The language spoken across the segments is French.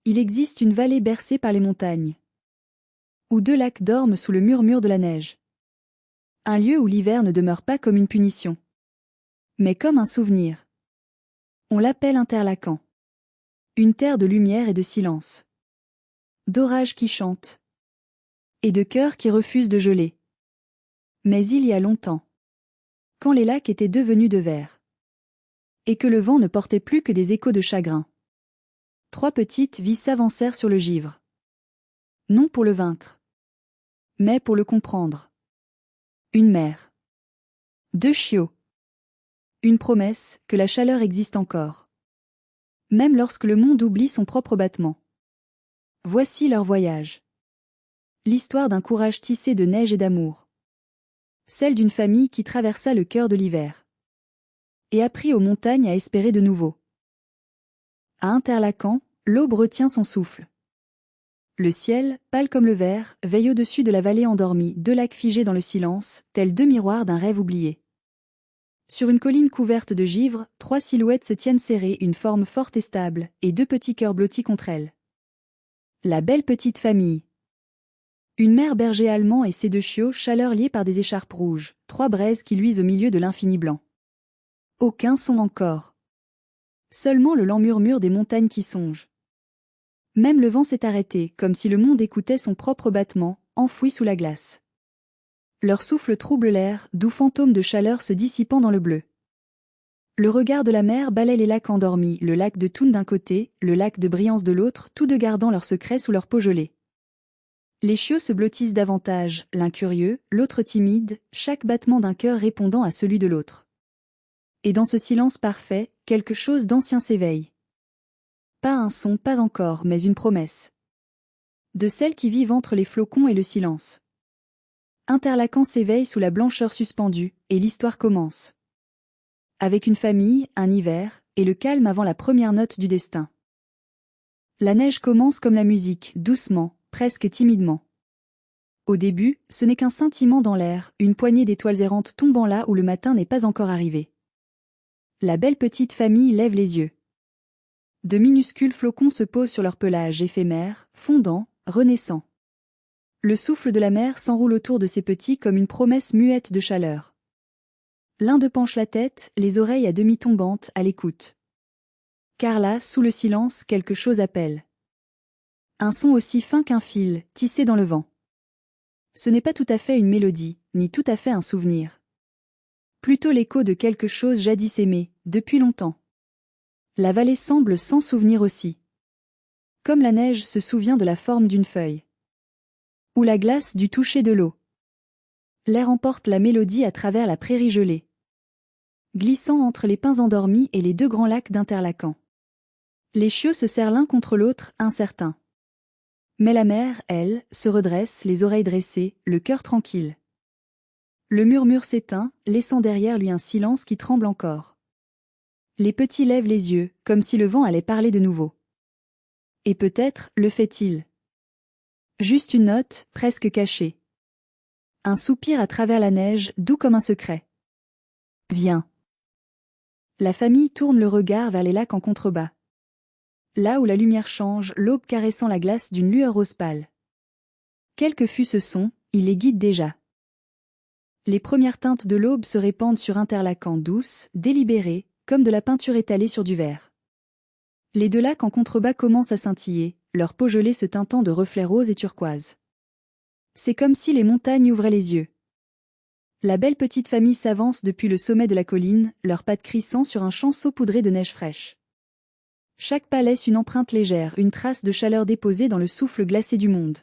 Il existe une vallée bercée par les montagnes, où deux lacs dorment sous le murmure de la neige. Un lieu où l'hiver ne demeure pas comme une punition, mais comme un souvenir. On l'appelle Interlaken. Une terre de lumière et de silence. D'orages qui chantent. Et de cœurs qui refusent de geler. Mais il y a longtemps, quand les lacs étaient devenus de verre, et que le vent ne portait plus que des échos de chagrin, trois petites vies s'avancèrent sur le givre. Non pour le vaincre, mais pour le comprendre. Une mère. Deux chiots. Une promesse que la chaleur existe encore. Même lorsque le monde oublie son propre battement. Voici leur voyage. L'histoire d'un courage tissé de neige et d'amour. Celle d'une famille qui traversa le cœur de l'hiver. Et apprit aux montagnes à espérer de nouveau. À Interlaken, l'aube retient son souffle. Le ciel, pâle comme le verre, veille au-dessus de la vallée endormie, deux lacs figés dans le silence, tels deux miroirs d'un rêve oublié. Sur une colline couverte de givre, trois silhouettes se tiennent serrées, une forme forte et stable, et deux petits cœurs blottis contre elles. La belle petite famille. Une mère berger allemand et ses deux chiots, chaleur liés par des écharpes rouges, trois braises qui luisent au milieu de l'infini blanc. Aucun son encore. Seulement le lent murmure des montagnes qui songent. Même le vent s'est arrêté, comme si le monde écoutait son propre battement, enfoui sous la glace. Leur souffle trouble l'air, doux fantôme de chaleur se dissipant dans le bleu. Le regard de la mer balaie les lacs endormis, le lac de Thun d'un côté, le lac de Briance de l'autre, tous deux gardant leurs secrets sous leur peau gelée. Les chiots se blottissent davantage, l'un curieux, l'autre timide, chaque battement d'un cœur répondant à celui de l'autre. Et dans ce silence parfait, quelque chose d'ancien s'éveille. Pas un son, pas encore, mais une promesse. De celles qui vivent entre les flocons et le silence. Interlaken s'éveille sous la blancheur suspendue, et l'histoire commence. Avec une famille, un hiver, et le calme avant la première note du destin. La neige commence comme la musique, doucement, presque timidement. Au début, ce n'est qu'un scintillement dans l'air, une poignée d'étoiles errantes tombant là où le matin n'est pas encore arrivé. La belle petite famille lève les yeux. De minuscules flocons se posent sur leur pelage éphémère, fondant, renaissant. Le souffle de la mer s'enroule autour de ces petits comme une promesse muette de chaleur. L'un d'eux penche la tête, les oreilles à demi tombantes, à l'écoute. Car là, sous le silence, quelque chose appelle. Un son aussi fin qu'un fil, tissé dans le vent. Ce n'est pas tout à fait une mélodie, ni tout à fait un souvenir. Plutôt l'écho de quelque chose jadis aimé, depuis longtemps. La vallée semble s'en souvenir aussi. Comme la neige se souvient de la forme d'une feuille. Ou la glace du toucher de l'eau. L'air emporte la mélodie à travers la prairie gelée. Glissant entre les pins endormis et les deux grands lacs d'Interlaken. Les chiots se serrent l'un contre l'autre, incertains. Mais la mer, elle, se redresse, les oreilles dressées, le cœur tranquille. Le murmure s'éteint, laissant derrière lui un silence qui tremble encore. Les petits lèvent les yeux, comme si le vent allait parler de nouveau. Et peut-être, le fait-il. Juste une note, presque cachée. Un soupir à travers la neige, doux comme un secret. Viens. La famille tourne le regard vers les lacs en contrebas. Là où la lumière change, l'aube caressant la glace d'une lueur rose pâle. Quel que fût ce son, il les guide déjà. Les premières teintes de l'aube se répandent sur Interlaken douces, délibérées, comme de la peinture étalée sur du verre. Les deux lacs en contrebas commencent à scintiller, leur peau gelée se teintant de reflets roses et turquoises. C'est comme si les montagnes ouvraient les yeux. La belle petite famille s'avance depuis le sommet de la colline, leurs pattes crissant sur un champ saupoudré de neige fraîche. Chaque pas laisse une empreinte légère, une trace de chaleur déposée dans le souffle glacé du monde.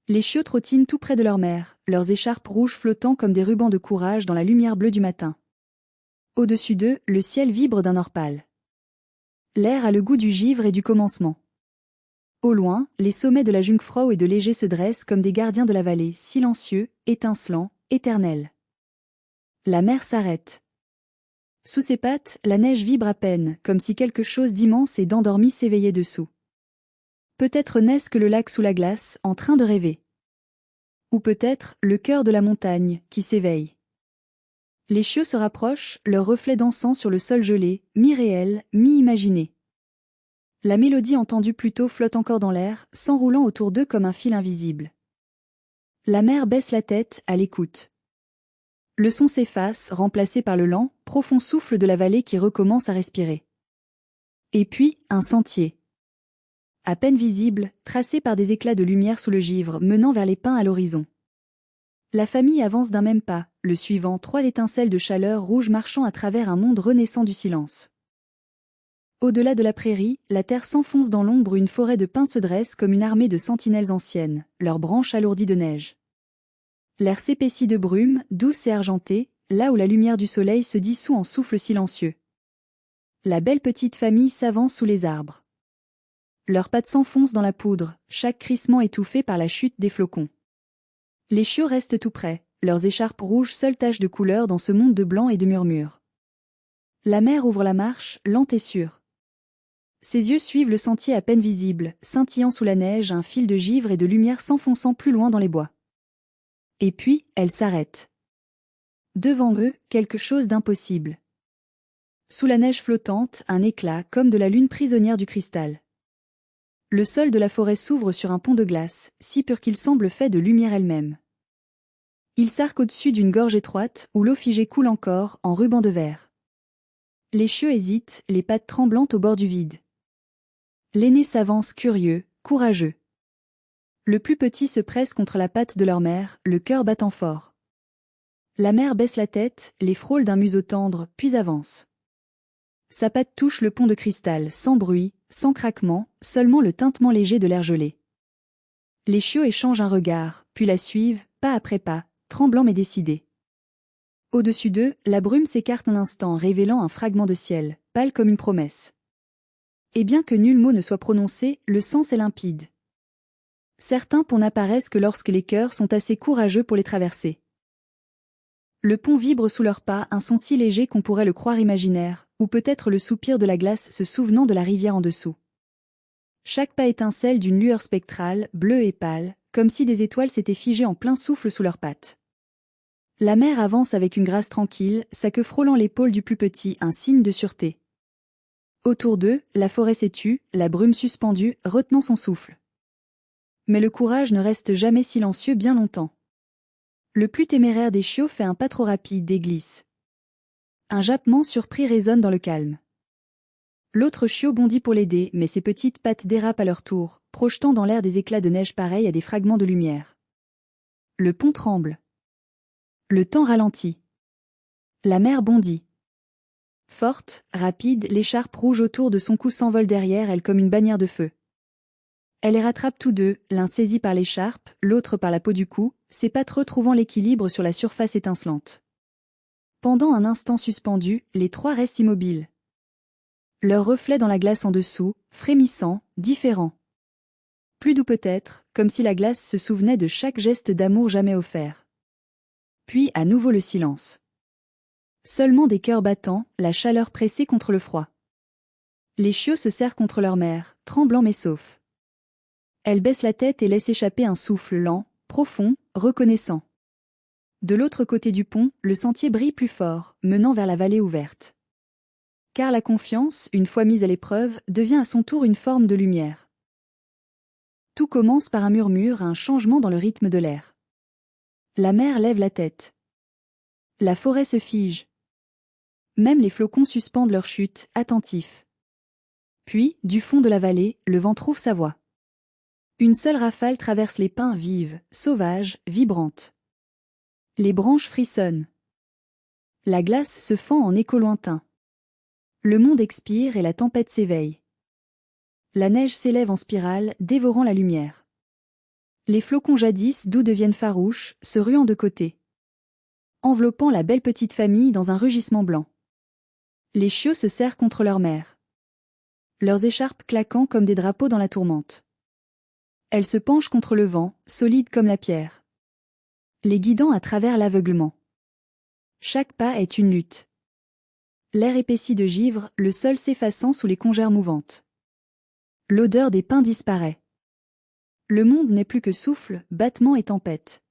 Les chiots trottinent tout près de leur mère, leurs écharpes rouges flottant comme des rubans de courage dans la lumière bleue du matin. Au-dessus d'eux, le ciel vibre d'un or pâle. L'air a le goût du givre et du commencement. Au loin, les sommets de la Jungfrau et de l'Égée se dressent comme des gardiens de la vallée, silencieux, étincelants, éternels. La mer s'arrête. Sous ses pattes, la neige vibre à peine, comme si quelque chose d'immense et d'endormi s'éveillait dessous. Peut-être n'est-ce que le lac sous la glace, en train de rêver. Ou peut-être, le cœur de la montagne, qui s'éveille. Les chiots se rapprochent, leurs reflets dansant sur le sol gelé, mi-réel, mi-imaginé. La mélodie entendue plus tôt flotte encore dans l'air, s'enroulant autour d'eux comme un fil invisible. La mère baisse la tête, à l'écoute. Le son s'efface, remplacé par le lent, profond souffle de la vallée qui recommence à respirer. Et puis, un sentier. À peine visible, tracé par des éclats de lumière sous le givre menant vers les pins à l'horizon. La famille avance d'un même pas, le suivant 3 étincelles de chaleur rouge marchant à travers un monde renaissant du silence. Au-delà de la prairie, la terre s'enfonce dans l'ombre où une forêt de pins se dresse comme une armée de sentinelles anciennes, leurs branches alourdies de neige. L'air s'épaissit de brume, douce et argentée, là où la lumière du soleil se dissout en souffle silencieux. La belle petite famille s'avance sous les arbres. Leurs pattes s'enfoncent dans la poudre, chaque crissement étouffé par la chute des flocons. Les chiots restent tout près, leurs écharpes rouges seules taches de couleur dans ce monde de blanc et de murmures. La mère ouvre la marche, lente et sûre. Ses yeux suivent le sentier à peine visible, scintillant sous la neige, un fil de givre et de lumière s'enfonçant plus loin dans les bois. Et puis, elle s'arrête. Devant eux, quelque chose d'impossible. Sous la neige flottante, un éclat comme de la lune prisonnière du cristal. Le sol de la forêt s'ouvre sur un pont de glace, si pur qu'il semble fait de lumière elle-même. Il s'arc au-dessus d'une gorge étroite, où l'eau figée coule encore, en rubans de verre. Les chiots hésitent, les pattes tremblantes au bord du vide. L'aîné s'avance curieux, courageux. Le plus petit se presse contre la patte de leur mère, le cœur battant fort. La mère baisse la tête, les frôle d'un museau tendre, puis avance. Sa patte touche le pont de cristal, sans bruit, sans craquement, seulement le tintement léger de l'air gelé. Les chiots échangent un regard, puis la suivent, pas après pas, tremblants mais décidés. Au-dessus d'eux, la brume s'écarte un instant, révélant un fragment de ciel, pâle comme une promesse. Et bien que nul mot ne soit prononcé, le sens est limpide. Certains ponts n'apparaissent que lorsque les cœurs sont assez courageux pour les traverser. Le pont vibre sous leurs pas, un son si léger qu'on pourrait le croire imaginaire, ou peut-être le soupir de la glace se souvenant de la rivière en dessous. Chaque pas étincelle d'une lueur spectrale, bleue et pâle, comme si des étoiles s'étaient figées en plein souffle sous leurs pattes. La mère avance avec une grâce tranquille, sa queue frôlant l'épaule du plus petit, un signe de sûreté. Autour d'eux, la forêt s'étue, la brume suspendue, retenant son souffle. Mais le courage ne reste jamais silencieux bien longtemps. Le plus téméraire des chiots fait un pas trop rapide et glisse. Un jappement surpris résonne dans le calme. L'autre chiot bondit pour l'aider, mais ses petites pattes dérapent à leur tour, projetant dans l'air des éclats de neige pareils à des fragments de lumière. Le pont tremble. Le temps ralentit. La mère bondit. Forte, rapide, l'écharpe rouge autour de son cou s'envole derrière elle comme une bannière de feu. Elle les rattrape tous deux, l'un saisi par l'écharpe, l'autre par la peau du cou, ses pattes retrouvant l'équilibre sur la surface étincelante. Pendant un instant suspendu, les 3 restent immobiles. Leur reflet dans la glace en dessous, frémissant, différent. Plus doux peut-être, comme si la glace se souvenait de chaque geste d'amour jamais offert. Puis à nouveau le silence. Seulement des cœurs battants, la chaleur pressée contre le froid. Les chiots se serrent contre leur mère, tremblants mais saufs. Elle baisse la tête et laisse échapper un souffle lent, profond, reconnaissant. De l'autre côté du pont, le sentier brille plus fort, menant vers la vallée ouverte. Car la confiance, une fois mise à l'épreuve, devient à son tour une forme de lumière. Tout commence par un murmure, un changement dans le rythme de l'air. La mère lève la tête. La forêt se fige. Même les flocons suspendent leur chute, attentifs. Puis, du fond de la vallée, le vent trouve sa voie. Une seule rafale traverse les pins vives, sauvages, vibrantes. Les branches frissonnent. La glace se fend en écho lointain. Le monde expire et la tempête s'éveille. La neige s'élève en spirale, dévorant la lumière. Les flocons jadis doux deviennent farouches, se ruant de côté. Enveloppant la belle petite famille dans un rugissement blanc. Les chiots se serrent contre leur mère. Leurs écharpes claquant comme des drapeaux dans la tourmente. Elles se penchent contre le vent, solides comme la pierre. Les guidant à travers l'aveuglement. Chaque pas est une lutte. L'air épaissi de givre, le sol s'effaçant sous les congères mouvantes. L'odeur des pins disparaît. Le monde n'est plus que souffle, battement et tempête.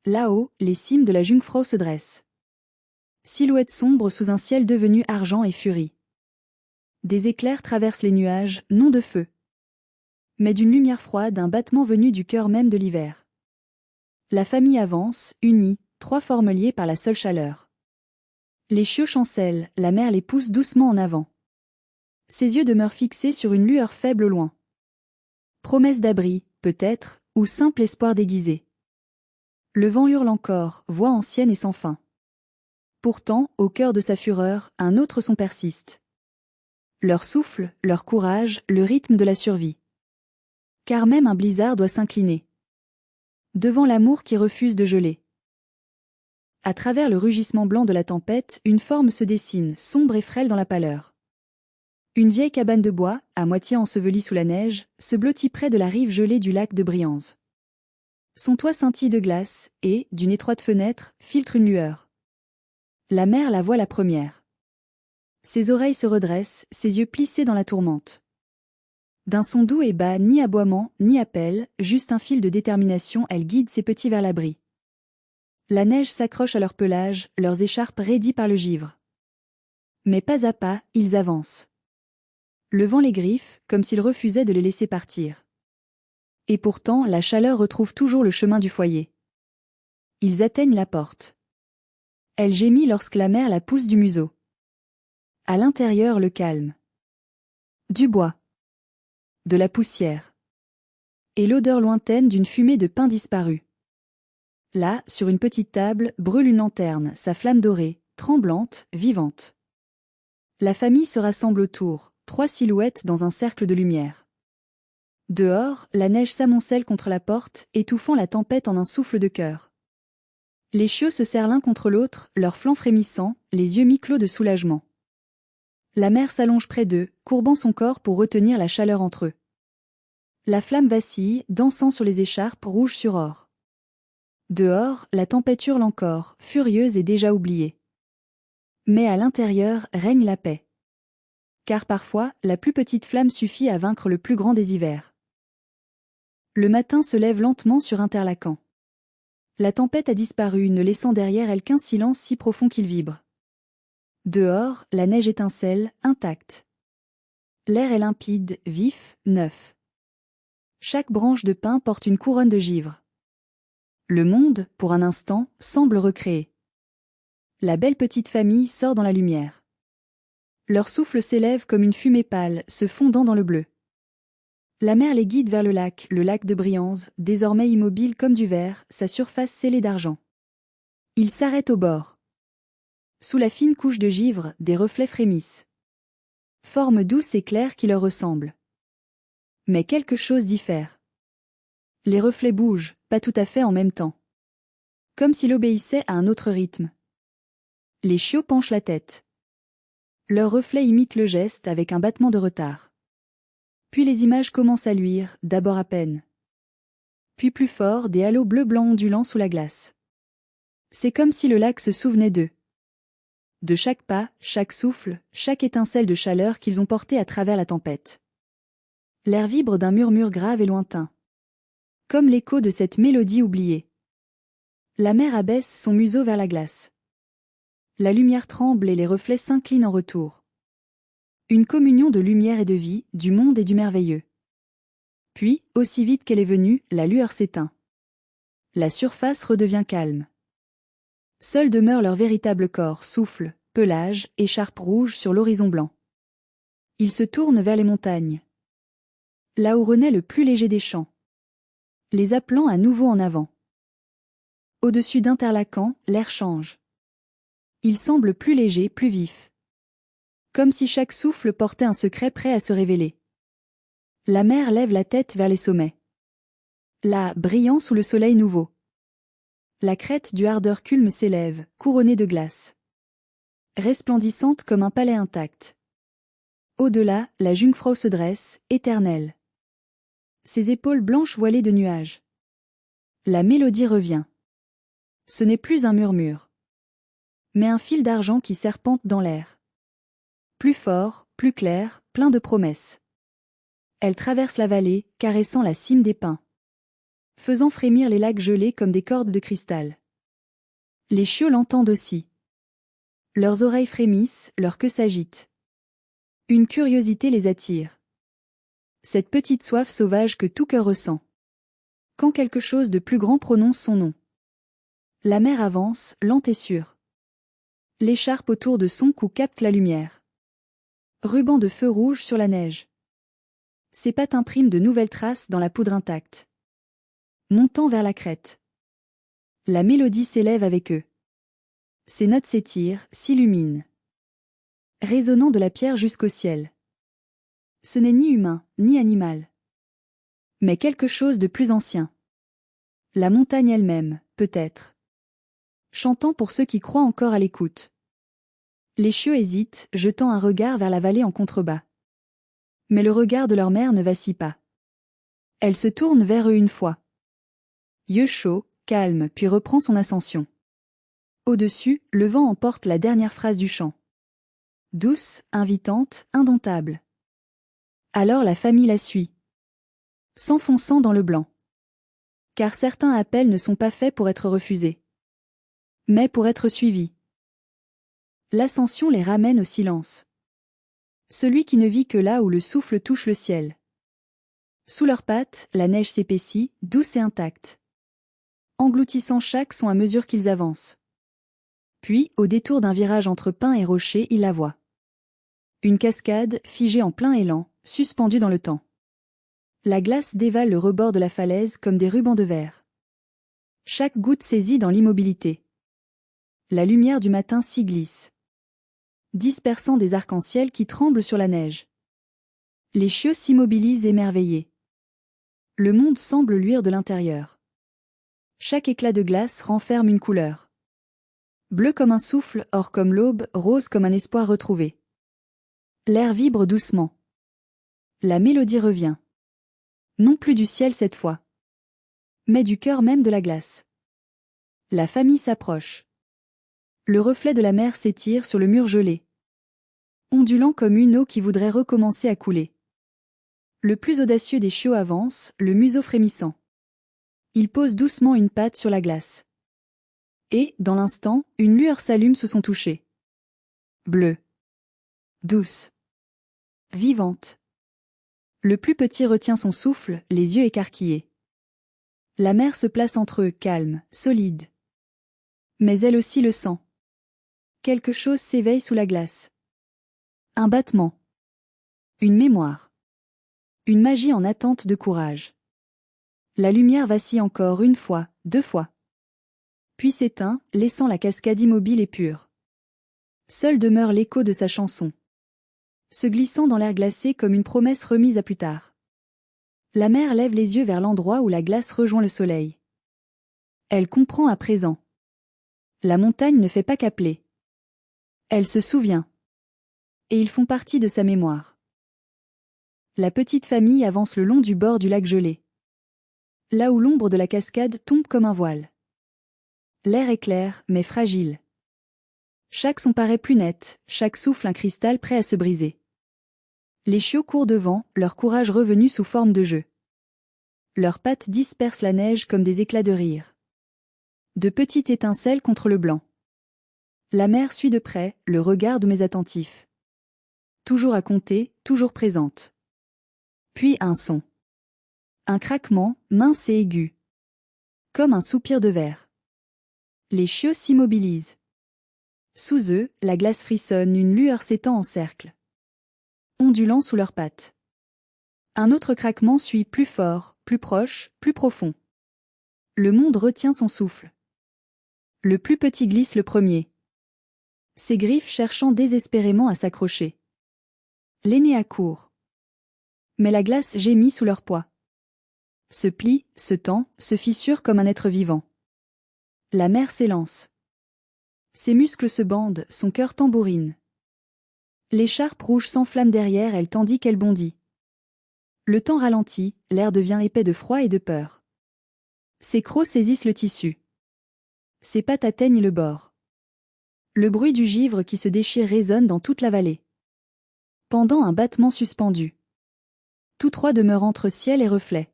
Là-haut, les cimes de la Jungfrau se dressent. Silhouettes sombres sous un ciel devenu argent et furie. Des éclairs traversent les nuages, non de feu, mais d'une lumière froide, un battement venu du cœur même de l'hiver. La famille avance, unie, trois formes liées par la seule chaleur. Les chiots chancellent, la mère les pousse doucement en avant. Ses yeux demeurent fixés sur une lueur faible au loin. Promesse d'abri, peut-être, ou simple espoir déguisé. Le vent hurle encore, voix ancienne et sans fin. Pourtant, au cœur de sa fureur, un autre son persiste. Leur souffle, leur courage, le rythme de la survie. Car même un blizzard doit s'incliner devant l'amour qui refuse de geler. À travers le rugissement blanc de la tempête, une forme se dessine, sombre et frêle dans la pâleur. Une vieille cabane de bois, à moitié ensevelie sous la neige, se blottit près de la rive gelée du lac de Brianze. Son toit scintille de glace, et, d'une étroite fenêtre, filtre une lueur. La mère la voit la première. Ses oreilles se redressent, ses yeux plissés dans la tourmente. D'un son doux et bas, ni aboiement, ni appel, juste un fil de détermination, elle guide ses petits vers l'abri. La neige s'accroche à leur pelage, leurs écharpes raidies par le givre. Mais pas à pas, ils avancent. Levant les griffes, comme s'ils refusaient de les laisser partir. Et pourtant, la chaleur retrouve toujours le chemin du foyer. Ils atteignent la porte. Elle gémit lorsque la mère la pousse du museau. À l'intérieur, le calme. Du bois. De la poussière. Et l'odeur lointaine d'une fumée de pain disparu. Là, sur une petite table, brûle une lanterne, sa flamme dorée, tremblante, vivante. La famille se rassemble autour, trois silhouettes dans un cercle de lumière. Dehors, la neige s'amoncelle contre la porte, étouffant la tempête en un souffle de cœur. Les chiots se serrent l'un contre l'autre, leurs flancs frémissants, les yeux mi-clos de soulagement. La mère s'allonge près d'eux, courbant son corps pour retenir la chaleur entre eux. La flamme vacille, dansant sur les écharpes rouges sur or. Dehors, la tempête hurle encore, furieuse et déjà oubliée. Mais à l'intérieur règne la paix. Car parfois, la plus petite flamme suffit à vaincre le plus grand des hivers. Le matin se lève lentement sur Interlaken. La tempête a disparu, ne laissant derrière elle qu'un silence si profond qu'il vibre. Dehors, la neige étincelle, intacte. L'air est limpide, vif, neuf. Chaque branche de pin porte une couronne de givre. Le monde, pour un instant, semble recréé. La belle petite famille sort dans la lumière. Leur souffle s'élève comme une fumée pâle, se fondant dans le bleu. La mer les guide vers le lac de Brianze, désormais immobile comme du verre, sa surface scellée d'argent. Ils s'arrêtent au bord. Sous la fine couche de givre, des reflets frémissent. Forme douce et claire qui leur ressemble. Mais quelque chose diffère. Les reflets bougent, pas tout à fait en même temps. Comme s'il obéissait à un autre rythme. Les chiots penchent la tête. Leurs reflets imitent le geste avec un battement de retard. Puis les images commencent à luire, d'abord à peine. Puis plus fort, des halos bleu-blanc ondulants sous la glace. C'est comme si le lac se souvenait d'eux. De chaque pas, chaque souffle, chaque étincelle de chaleur qu'ils ont portée à travers la tempête. L'air vibre d'un murmure grave et lointain. Comme l'écho de cette mélodie oubliée. La mer abaisse son museau vers la glace. La lumière tremble et les reflets s'inclinent en retour. Une communion de lumière et de vie, du monde et du merveilleux. Puis, aussi vite qu'elle est venue, la lueur s'éteint. La surface redevient calme. Seuls demeurent leur véritable corps, souffle, pelage, écharpe rouge sur l'horizon blanc. Ils se tournent vers les montagnes. Là où renaît le plus léger des chants. Les appelant à nouveau en avant. Au-dessus d'Interlaken, l'air change. Il semble plus léger, plus vif. Comme si chaque souffle portait un secret prêt à se révéler. La mer lève la tête vers les sommets. Là, brillant sous le soleil nouveau. La crête du Harder-Kulm s'élève, couronnée de glace. Resplendissante comme un palais intact. Au-delà, la Jungfrau se dresse, éternelle. Ses épaules blanches voilées de nuages. La mélodie revient. Ce n'est plus un murmure. Mais un fil d'argent qui serpente dans l'air. Plus fort, plus clair, plein de promesses. Elle traverse la vallée, caressant la cime des pins. Faisant frémir les lacs gelés comme des cordes de cristal. Les chiots l'entendent aussi. Leurs oreilles frémissent, leur queue s'agite. Une curiosité les attire. Cette petite soif sauvage que tout cœur ressent. Quand quelque chose de plus grand prononce son nom. La mer avance, lente et sûre. L'écharpe autour de son cou capte la lumière. Ruban de feu rouge sur la neige. Ses pattes impriment de nouvelles traces dans la poudre intacte. Montant vers la crête. La mélodie s'élève avec eux. Ses notes s'étirent, s'illuminent. Résonnant de la pierre jusqu'au ciel. Ce n'est ni humain, ni animal. Mais quelque chose de plus ancien. La montagne elle-même, peut-être. Chantant pour ceux qui croient encore à l'écoute. Les chiots hésitent, jetant un regard vers la vallée en contrebas. Mais le regard de leur mère ne vacille pas. Elle se tourne vers eux une fois. Yeux chauds, calme, puis reprend son ascension. Au-dessus, le vent emporte la dernière phrase du chant. Douce, invitante, indomptable. Alors la famille la suit. S'enfonçant dans le blanc. Car certains appels ne sont pas faits pour être refusés. Mais pour être suivis. L'ascension les ramène au silence. Celui qui ne vit que là où le souffle touche le ciel. Sous leurs pattes, la neige s'épaissit, douce et intacte. Engloutissant chaque son à mesure qu'ils avancent. Puis, au détour d'un virage entre pins et rochers, ils la voient. Une cascade, figée en plein élan, suspendue dans le temps. La glace dévale le rebord de la falaise comme des rubans de verre. Chaque goutte saisit dans l'immobilité. La lumière du matin s'y glisse. Dispersant des arcs-en-ciel qui tremblent sur la neige. Les chiots s'immobilisent émerveillés. Le monde semble luire de l'intérieur. Chaque éclat de glace renferme une couleur. Bleu comme un souffle, or comme l'aube, rose comme un espoir retrouvé. L'air vibre doucement. La mélodie revient. Non plus du ciel cette fois. Mais du cœur même de la glace. La famille s'approche. Le reflet de la mer s'étire sur le mur gelé. Ondulant comme une eau qui voudrait recommencer à couler. Le plus audacieux des chiots avance, le museau frémissant. Il pose doucement une patte sur la glace. Et, dans l'instant, une lueur s'allume sous son toucher. Bleue. Douce. Vivante. Le plus petit retient son souffle, les yeux écarquillés. La mer se place entre eux, calme, solide. Mais elle aussi le sent. Quelque chose s'éveille sous la glace. Un battement. Une mémoire. Une magie en attente de courage. La lumière vacille encore une fois, deux fois. Puis s'éteint, laissant la cascade immobile et pure. Seul demeure l'écho de sa chanson. Se glissant dans l'air glacé comme une promesse remise à plus tard. La mer lève les yeux vers l'endroit où la glace rejoint le soleil. Elle comprend à présent. La montagne ne fait pas qu'appeler. Elle se souvient. Et ils font partie de sa mémoire. La petite famille avance le long du bord du lac gelé. Là où l'ombre de la cascade tombe comme un voile. L'air est clair, mais fragile. Chaque son paraît plus net, chaque souffle un cristal prêt à se briser. Les chiots courent devant, leur courage revenu sous forme de jeu. Leurs pattes dispersent la neige comme des éclats de rire. De petites étincelles contre le blanc. La mer suit de près, le regard de mes attentifs. Toujours à compter, toujours présente. Puis un son. Un craquement, mince et aigu. Comme un soupir de verre. Les chiots s'immobilisent. Sous eux, la glace frissonne, une lueur s'étend en cercle. Ondulant sous leurs pattes. Un autre craquement suit plus fort, plus proche, plus profond. Le monde retient son souffle. Le plus petit glisse le premier. Ses griffes cherchant désespérément à s'accrocher. L'aîné accourt. Mais la glace gémit sous leur poids. Se plie, se tend, se fissure comme un être vivant. La mer s'élance. Ses muscles se bandent, son cœur tambourine. L'écharpe rouge s'enflamme derrière elle tandis qu'elle bondit. Le temps ralentit, l'air devient épais de froid et de peur. Ses crocs saisissent le tissu. Ses pattes atteignent le bord. Le bruit du givre qui se déchire résonne dans toute la vallée. Pendant un battement suspendu. Tous trois demeurent entre ciel et reflet.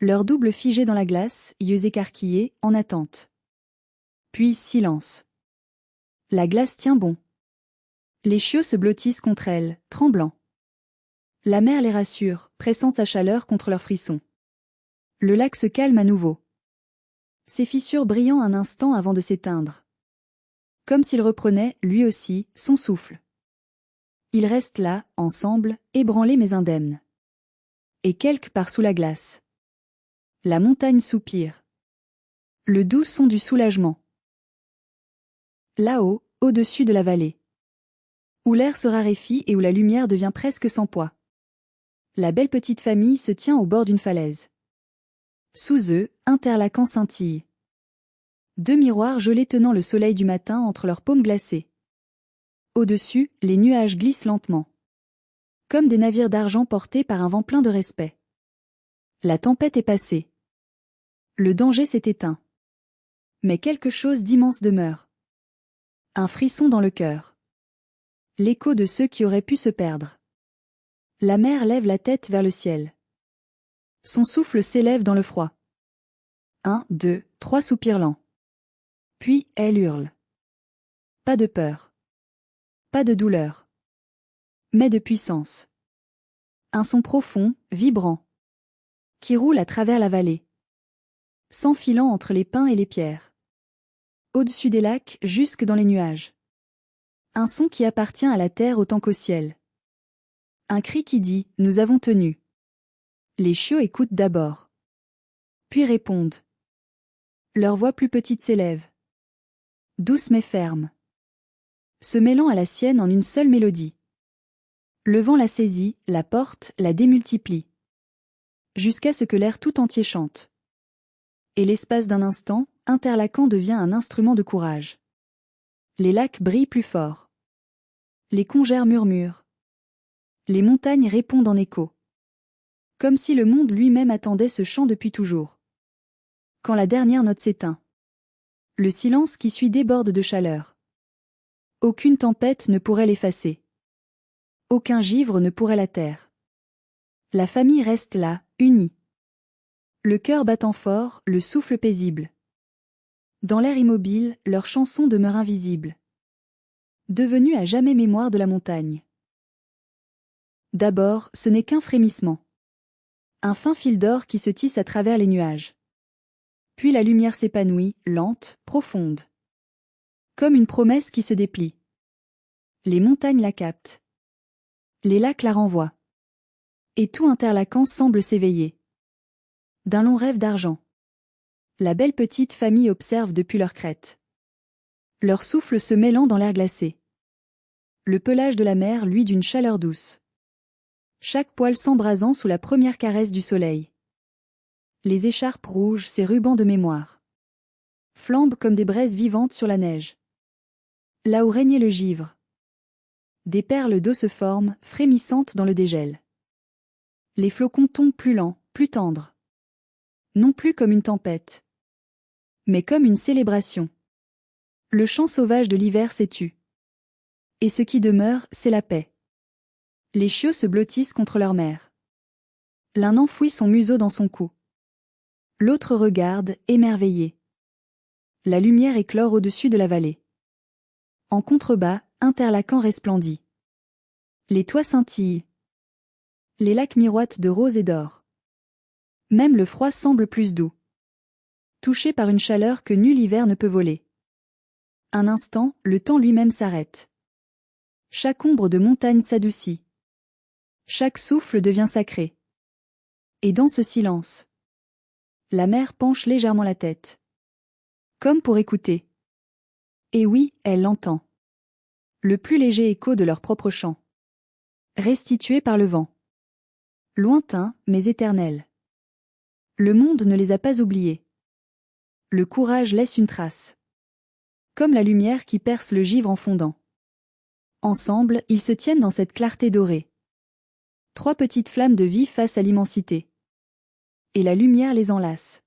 Leur double figé dans la glace, yeux écarquillés, en attente. Puis silence. La glace tient bon. Les chiots se blottissent contre elles, tremblants. La mer les rassure, pressant sa chaleur contre leurs frissons. Le lac se calme à nouveau. Ses fissures brillant un instant avant de s'éteindre. Comme s'il reprenait, lui aussi, son souffle. Ils restent là, ensemble, ébranlés mais indemnes. Et quelque part sous la glace. La montagne soupire. Le doux son du soulagement. Là-haut, au-dessus de la vallée. Où l'air se raréfie et où la lumière devient presque sans poids. La belle petite famille se tient au bord d'une falaise. Sous eux, interlaquant scintille. Deux miroirs gelés tenant le soleil du matin entre leurs paumes glacées. Au-dessus, les nuages glissent lentement. Comme des navires d'argent portés par un vent plein de respect. La tempête est passée. Le danger s'est éteint. Mais quelque chose d'immense demeure. Un frisson dans le cœur. L'écho de ceux qui auraient pu se perdre. La mer lève la tête vers le ciel. Son souffle s'élève dans le froid. 1, 2, 3 soupirs lents. Puis, elle hurle. Pas de peur. Pas de douleur. Mais de puissance. Un son profond, vibrant. Qui roule à travers la vallée. S'enfilant entre les pins et les pierres. Au-dessus des lacs, jusque dans les nuages. Un son qui appartient à la terre autant qu'au ciel. Un cri qui dit « Nous avons tenu ». Les chiots écoutent d'abord. Puis répondent. Leur voix plus petite s'élève. Douce mais ferme. Se mêlant à la sienne en une seule mélodie. Le vent la saisit, la porte, la démultiplie. Jusqu'à ce que l'air tout entier chante. Et l'espace d'un instant, interlaquant devient un instrument de courage. Les lacs brillent plus fort. Les congères murmurent. Les montagnes répondent en écho. Comme si le monde lui-même attendait ce chant depuis toujours. Quand la dernière note s'éteint. Le silence qui suit déborde de chaleur. Aucune tempête ne pourrait l'effacer. Aucun givre ne pourrait la taire. La famille reste là, unie. Le cœur battant fort, le souffle paisible. Dans l'air immobile, leur chanson demeure invisible. Devenue à jamais mémoire de la montagne. D'abord, ce n'est qu'un frémissement. Un fin fil d'or qui se tisse à travers les nuages. Puis la lumière s'épanouit, lente, profonde. Comme une promesse qui se déplie. Les montagnes la captent. Les lacs la renvoient. Et tout interlaquant semble s'éveiller. D'un long rêve d'argent. La belle petite famille observe depuis leur crête. Leur souffle se mêlant dans l'air glacé. Le pelage de la mer luit d'une chaleur douce. Chaque poil s'embrasant sous la première caresse du soleil. Les écharpes rouges, ces rubans de mémoire. Flambent comme des braises vivantes sur la neige. Là où régnait le givre. Des perles d'eau se forment, frémissantes dans le dégel. Les flocons tombent plus lents, plus tendres. Non plus comme une tempête. Mais comme une célébration. Le chant sauvage de l'hiver s'est tu. Et ce qui demeure, c'est la paix. Les chiots se blottissent contre leur mère. L'un enfouit son museau dans son cou. L'autre regarde, émerveillé. La lumière éclore au-dessus de la vallée. En contrebas, interlaquant resplendit. Les toits scintillent. Les lacs miroitent de rose et d'or. Même le froid semble plus doux. Touché par une chaleur que nul hiver ne peut voler. Un instant, le temps lui-même s'arrête. Chaque ombre de montagne s'adoucit. Chaque souffle devient sacré. Et dans ce silence, la mer penche légèrement la tête. Comme pour écouter. Et oui, elle l'entend. Le plus léger écho de leur propre chant. Restitué par le vent. Lointain, mais éternel. Le monde ne les a pas oubliés. Le courage laisse une trace. Comme la lumière qui perce le givre en fondant. Ensemble, ils se tiennent dans cette clarté dorée. Trois petites flammes de vie face à l'immensité. Et la lumière les enlace.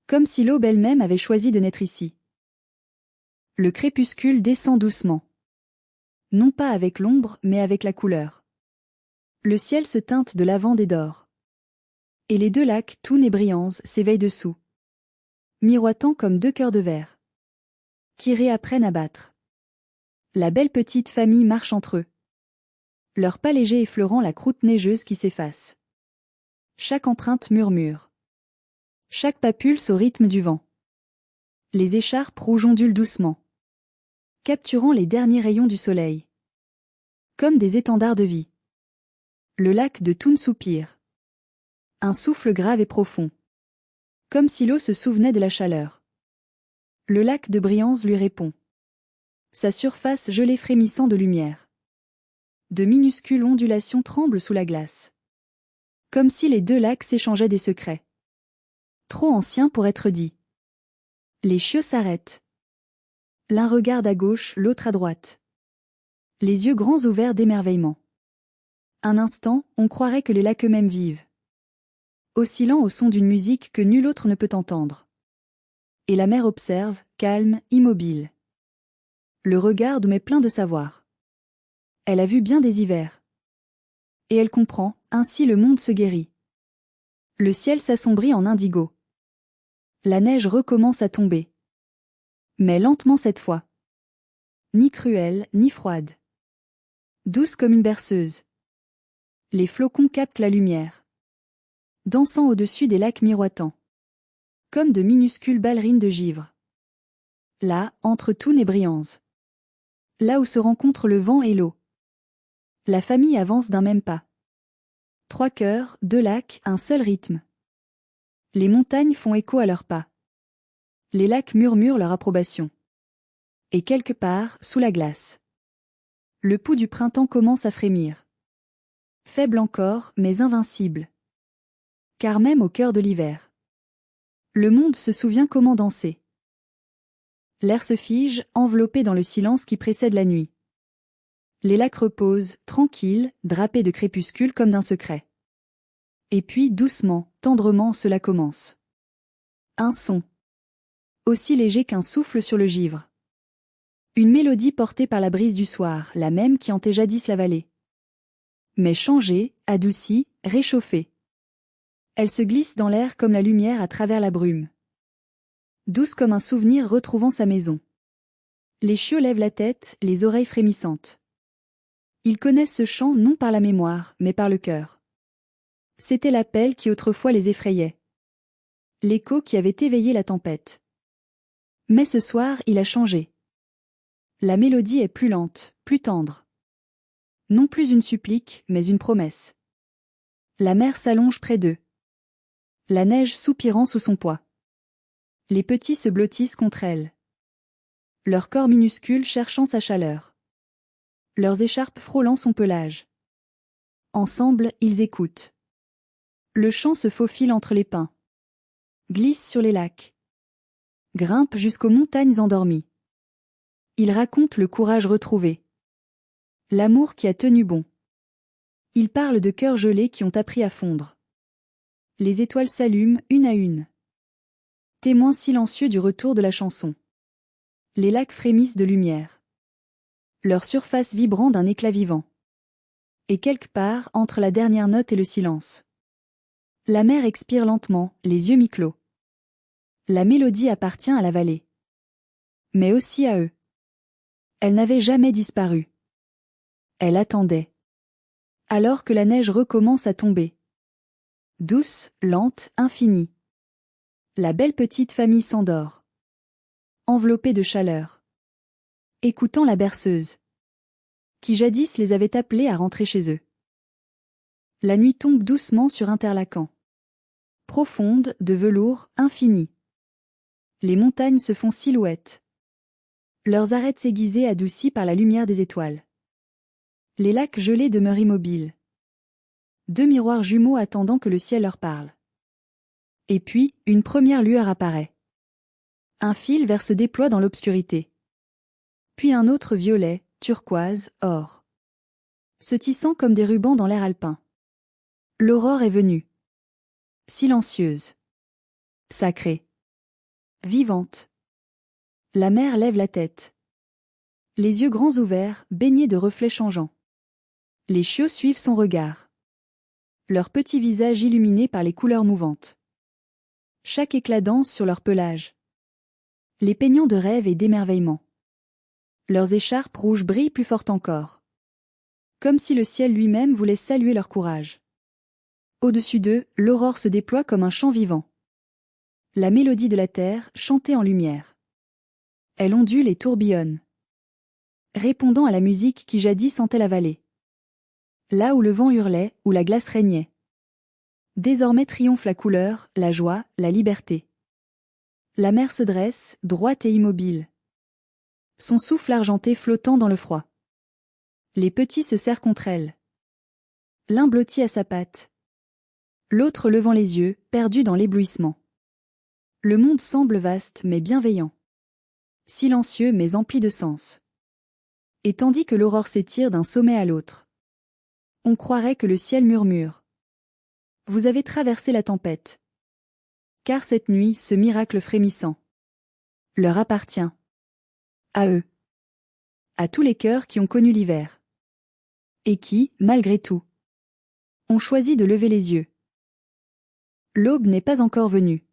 Comme si l'aube elle-même avait choisi de naître ici. Le crépuscule descend doucement. Non pas avec l'ombre, mais avec la couleur. Le ciel se teinte de lavande et d'or. Et les deux lacs, tout nés brillants, s'éveillent dessous. Miroitant comme deux cœurs de verre. Qui réapprennent à battre. La belle petite famille marche entre eux. Leurs pas légers effleurant la croûte neigeuse qui s'efface. Chaque empreinte murmure. Chaque pas pulse au rythme du vent. Les écharpes rouges ondulent doucement, capturant les derniers rayons du soleil. Comme des étendards de vie. Le lac de Thun soupire. Un souffle grave et profond. Comme si l'eau se souvenait de la chaleur. Le lac de Brianze lui répond. Sa surface gelée frémissant de lumière. De minuscules ondulations tremblent sous la glace. Comme si les deux lacs s'échangeaient des secrets. Trop anciens pour être dits. Les chiots s'arrêtent. L'un regarde à gauche, l'autre à droite. Les yeux grands ouverts d'émerveillement. Un instant, on croirait que les lacs eux-mêmes vivent. Oscillant au son d'une musique que nul autre ne peut entendre. Et la mer observe, calme, immobile. Le regard mais plein de savoir. Elle a vu bien des hivers. Et elle comprend, ainsi le monde se guérit. Le ciel s'assombrit en indigo. La neige recommence à tomber. Mais lentement cette fois. Ni cruelle, ni froide. Douce comme une berceuse. Les flocons captent la lumière. Dansant au-dessus des lacs miroitants. Comme de minuscules ballerines de givre. Là, entre Thun et Brianze. Là où se rencontrent le vent et l'eau. La famille avance d'un même pas. 3 cœurs, 2 lacs, un seul rythme. Les montagnes font écho à leurs pas. Les lacs murmurent leur approbation. Et quelque part, sous la glace. Le pouls du printemps commence à frémir. Faible encore, mais invincible. Car même au cœur de l'hiver. Le monde se souvient comment danser. L'air se fige, enveloppé dans le silence qui précède la nuit. Les lacs reposent, tranquilles, drapés de crépuscule comme d'un secret. Et puis, doucement, tendrement, cela commence. Un son. Aussi léger qu'un souffle sur le givre. Une mélodie portée par la brise du soir, la même qui hantait jadis la vallée. Mais changée, adoucie, réchauffée. Elle se glisse dans l'air comme la lumière à travers la brume. Douce comme un souvenir retrouvant sa maison. Les chiots lèvent la tête, les oreilles frémissantes. Ils connaissent ce chant non par la mémoire, mais par le cœur. C'était l'appel qui autrefois les effrayait. L'écho qui avait éveillé la tempête. Mais ce soir, il a changé. La mélodie est plus lente, plus tendre. Non plus une supplique, mais une promesse. La mer s'allonge près d'eux. La neige soupirant sous son poids. Les petits se blottissent contre elle. Leur corps minuscule cherchant sa chaleur. Leurs écharpes frôlant son pelage. Ensemble, ils écoutent. Le chant se faufile entre les pins. Glisse sur les lacs. Grimpe jusqu'aux montagnes endormies. Il raconte le courage retrouvé. L'amour qui a tenu bon. Il parle de cœurs gelés qui ont appris à fondre. Les étoiles s'allument une à une. Témoins silencieux du retour de la chanson. Les lacs frémissent de lumière. Leur surface vibrant d'un éclat vivant. Et quelque part, entre la dernière note et le silence. La mer expire lentement, les yeux mi-clos. La mélodie appartient à la vallée. Mais aussi à eux. Elle n'avait jamais disparu. Elle attendait. Alors que la neige recommence à tomber. Douce, lente, infinie. La belle petite famille s'endort. Enveloppée de chaleur. Écoutant la berceuse. Qui jadis les avait appelés à rentrer chez eux. La nuit tombe doucement sur Interlaken. Profonde, de velours, infinie. Les montagnes se font silhouettes. Leurs arêtes aiguisées adoucies par la lumière des étoiles. Les lacs gelés demeurent immobiles. 2 miroirs jumeaux attendant que le ciel leur parle. Et puis, une première lueur apparaît. Un fil vert se déploie dans l'obscurité. Puis un autre violet, turquoise, or. Se tissant comme des rubans dans l'air alpin. L'aurore est venue. Silencieuse. Sacrée. Vivante. La mer lève la tête. Les yeux grands ouverts, baignés de reflets changeants. Les chiots suivent son regard. Leurs petits visages illuminés par les couleurs mouvantes. Chaque éclat danse sur leur pelage. Les peignant de rêve et d'émerveillement. Leurs écharpes rouges brillent plus fort encore. Comme si le ciel lui-même voulait saluer leur courage. Au-dessus d'eux, l'aurore se déploie comme un chant vivant. La mélodie de la terre, chantée en lumière. Elle ondule et tourbillonne. Répondant à la musique qui jadis hantait la vallée. Là où le vent hurlait, où la glace régnait. Désormais triomphe la couleur, la joie, la liberté. La mer se dresse, droite et immobile. Son souffle argenté flottant dans le froid. Les petits se serrent contre elle. L'un blotti à sa patte. L'autre levant les yeux, perdu dans l'éblouissement. Le monde semble vaste mais bienveillant. Silencieux mais empli de sens. Et tandis que l'aurore s'étire d'un sommet à l'autre. On croirait que le ciel murmure. Vous avez traversé la tempête. Car cette nuit, ce miracle frémissant leur appartient. À eux. À tous les cœurs qui ont connu l'hiver. Et qui, malgré tout, ont choisi de lever les yeux. L'aube n'est pas encore venue.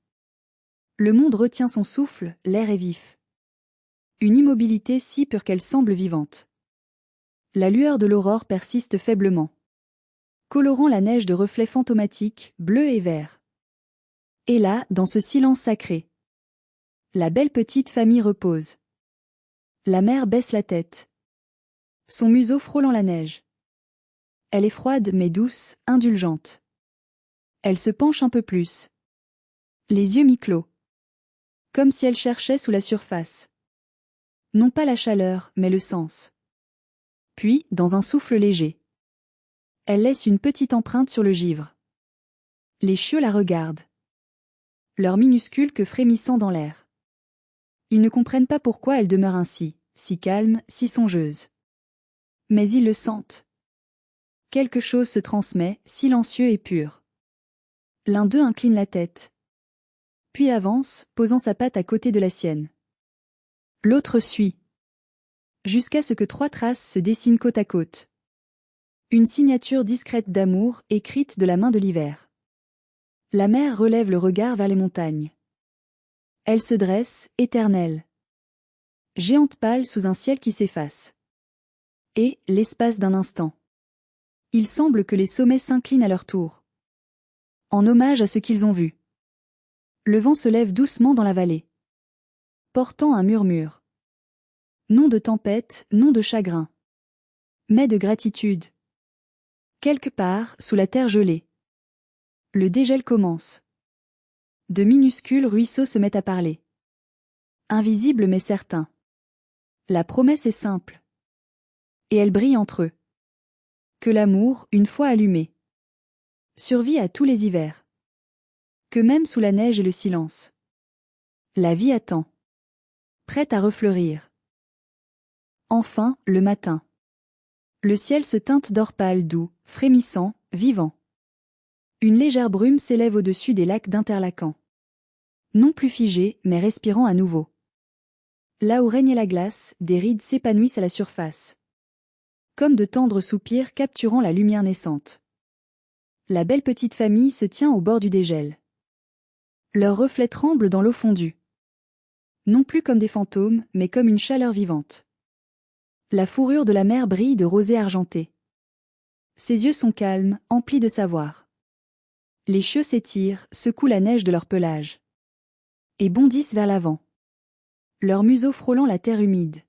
Le monde retient son souffle, l'air est vif. Une immobilité si pure qu'elle semble vivante. La lueur de l'aurore persiste faiblement. Colorant la neige de reflets fantomatiques, bleus et verts. Et là, dans ce silence sacré, la belle petite famille repose. La mère baisse la tête. Son museau frôlant la neige. Elle est froide mais douce, indulgente. Elle se penche un peu plus. Les yeux mi-clos. Comme si elle cherchait sous la surface. Non pas la chaleur, mais le sens. Puis, dans un souffle léger. Elle laisse une petite empreinte sur le givre. Les chiots la regardent. Leurs minuscules queues frémissant dans l'air. Ils ne comprennent pas pourquoi elle demeure ainsi, si calme, si songeuse. Mais ils le sentent. Quelque chose se transmet, silencieux et pur. L'un d'eux incline la tête. Puis avance, posant sa patte à côté de la sienne. L'autre suit. Jusqu'à ce que 3 traces se dessinent côte à côte. Une signature discrète d'amour, écrite de la main de l'hiver. La mère relève le regard vers les montagnes. Elle se dresse, éternelle. Géante pâle sous un ciel qui s'efface. Et, l'espace d'un instant. Il semble que les sommets s'inclinent à leur tour. En hommage à ce qu'ils ont vu. Le vent se lève doucement dans la vallée. Portant un murmure. Non de tempête, non de chagrin. Mais de gratitude. Quelque part, sous la terre gelée. Le dégel commence. De minuscules ruisseaux se mettent à parler. Invisibles mais certains. La promesse est simple. Et elle brille entre eux. Que l'amour, une fois allumé, survit à tous les hivers. Que même sous la neige et le silence, la vie attend. Prête à refleurir. Enfin, le matin. Le ciel se teinte d'or pâle doux, frémissant, vivant. Une légère brume s'élève au-dessus des lacs d'Interlaken. Non plus figés, mais respirant à nouveau. Là où régnait la glace, des rides s'épanouissent à la surface. Comme de tendres soupirs capturant la lumière naissante. La belle petite famille se tient au bord du dégel. Leurs reflets tremblent dans l'eau fondue. Non plus comme des fantômes, mais comme une chaleur vivante. La fourrure de la mer brille de rosée argenté. Ses yeux sont calmes, emplis de savoir. Les chiots s'étirent, secouent la neige de leur pelage. Et bondissent vers l'avant. Leur museau frôlant la terre humide.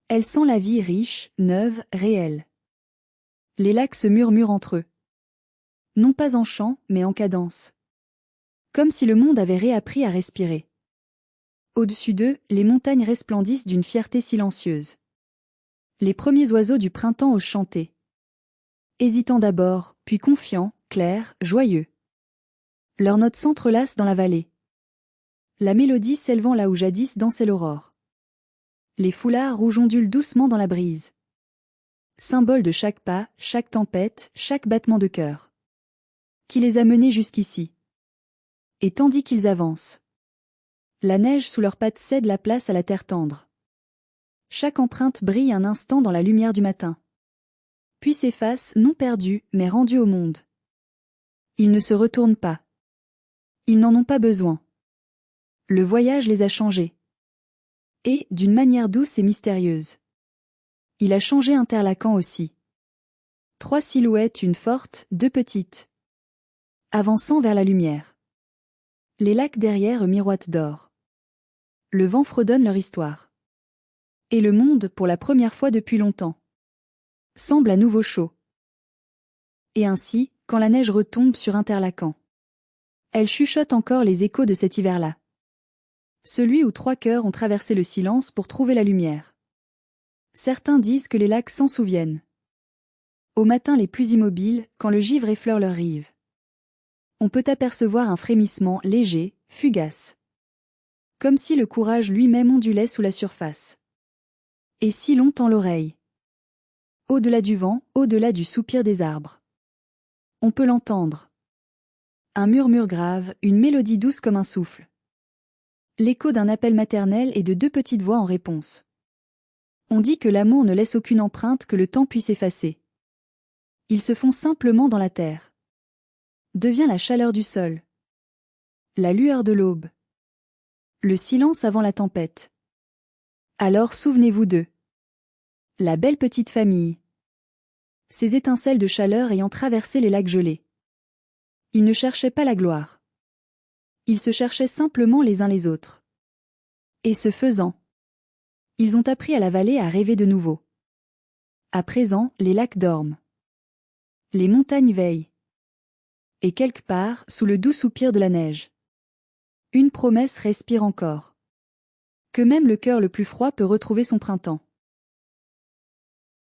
Elle sent la vie riche, neuve, réelle. Les lacs se murmurent entre eux. Non pas en chant, mais en cadence. Comme si le monde avait réappris à respirer. Au-dessus d'eux, les montagnes resplendissent d'une fierté silencieuse. Les premiers oiseaux du printemps osent chanter. Hésitants d'abord, puis confiants, clairs, joyeux. Leurs notes s'entrelacent dans la vallée. La mélodie s'élevant là où jadis dansait l'aurore. Les foulards rouges ondulent doucement dans la brise. Symbole de chaque pas, chaque tempête, chaque battement de cœur. Qui les a menés jusqu'ici. Et tandis qu'ils avancent. La neige sous leurs pattes cède la place à la terre tendre. Chaque empreinte brille un instant dans la lumière du matin. Puis s'efface, non perdue, mais rendue au monde. Ils ne se retournent pas. Ils n'en ont pas besoin. Le voyage les a changés. Et, d'une manière douce et mystérieuse. Il a changé Interlaken aussi. 3 silhouettes, une forte, 2 petites. Avançant vers la lumière. Les lacs derrière eux miroitent d'or. Le vent fredonne leur histoire. Et le monde, pour la première fois depuis longtemps, semble à nouveau chaud. Et ainsi, quand la neige retombe sur Interlaken, elle chuchote encore les échos de cet hiver-là. Celui où 3 cœurs ont traversé le silence pour trouver la lumière. Certains disent que les lacs s'en souviennent. Au matin les plus immobiles, quand le givre effleure leurs rives, on peut apercevoir un frémissement léger, fugace. Comme si le courage lui-même ondulait sous la surface. Et si longtemps l'oreille. Au-delà du vent, au-delà du soupir des arbres. On peut l'entendre. Un murmure grave, une mélodie douce comme un souffle. L'écho d'un appel maternel et de 2 petites voix en réponse. On dit que l'amour ne laisse aucune empreinte que le temps puisse effacer. Ils se font simplement dans la terre. Devient la chaleur du sol. La lueur de l'aube. Le silence avant la tempête. Alors souvenez-vous d'eux. La belle petite famille. Ces étincelles de chaleur ayant traversé les lacs gelés. Ils ne cherchaient pas la gloire. Ils se cherchaient simplement les uns les autres. Et ce faisant, ils ont appris à la vallée à rêver de nouveau. À présent, les lacs dorment. Les montagnes veillent. Et quelque part, sous le doux soupir de la neige, une promesse respire encore. Que même le cœur le plus froid peut retrouver son printemps.